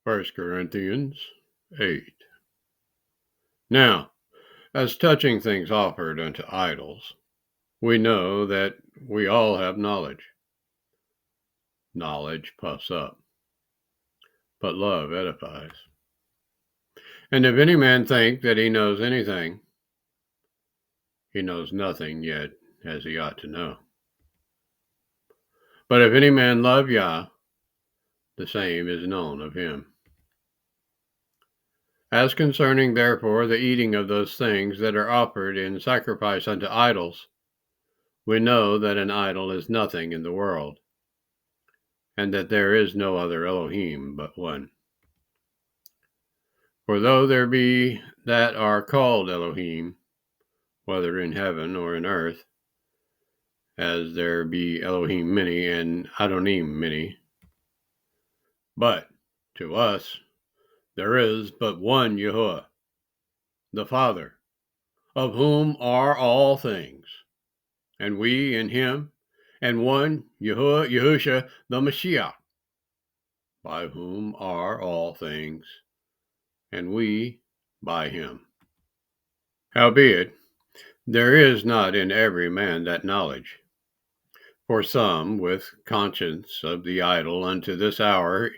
1 Corinthians 8. Now, as touching things offered unto idols, we know that we all have knowledge. Knowledge puffs up, but love edifies. And if any man think that he knows anything, he knows nothing yet as he ought to know. But if any man love Yah, the same is known of him. As concerning therefore the eating of those things that are offered in sacrifice unto idols, we know that an idol is nothing in the world, and that there is no other Elohim but one. For though there be that are called Elohim, whether in heaven or in earth, as there be Elohim many and Adonim many, but to us there is but one YAHUAH, the Father, of whom are all things, and we in him, and one YAHUAH, YAHUSHA, the Mashiach, by whom are all things, and we by him. Howbeit, there is not in every man that knowledge. For some, with conscience of the idol unto this hour,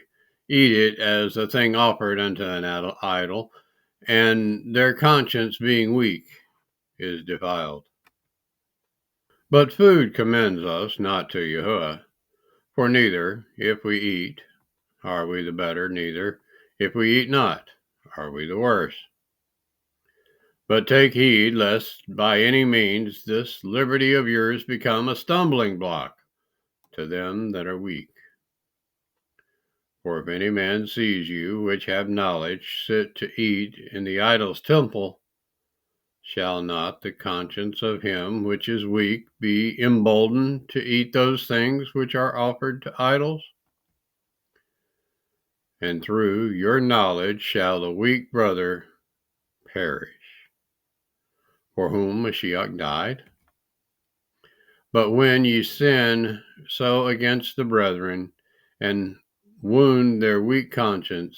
eat it as a thing offered unto an idol, and their conscience being weak is defiled. But food commends us not to YAHUAH, for neither, if we eat, are we the better, neither, if we eat not, are we the worse. But take heed lest by any means this liberty of yours become a stumbling block to them that are weak. For if any man sees you, which have knowledge, sit to eat in the idol's temple, shall not the conscience of him which is weak be emboldened to eat those things which are offered to idols? And through your knowledge shall the weak brother perish, for whom Mashiach died? But when ye sin so against the brethren, and wound their weak conscience,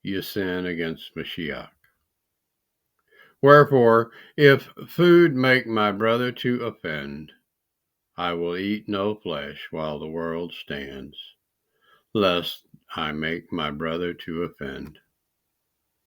ye sin against Mashiach. Wherefore, if food make my brother to offend, I will eat no flesh while the world stands, lest I make my brother to offend.